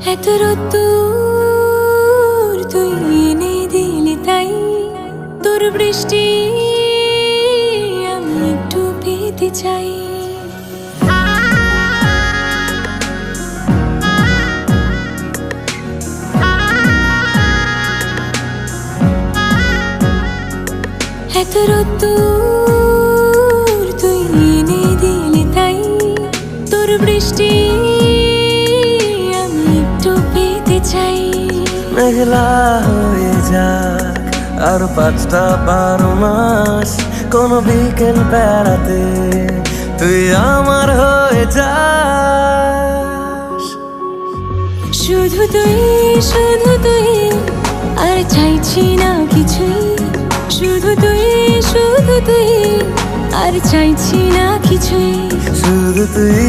এত রোদ্দুর তুই এনে দিলি তাই, তোর বৃষ্টি আমি একটু পেতে চাই। এত রোদ্দুর তুই এনে দিলি তাই, তোর বৃষ্টি আমি একটু পেতে চাই। মেঘলা হয়ে যাক আর 5টা 12 মাস, কোনো বিকেল বেড়াতে তুই আমার হয়ে যাস। শুধু তুই আর চাইছি না কিছুই, শুধু তুই আর চাইছি না কিছুই। শুধু তুই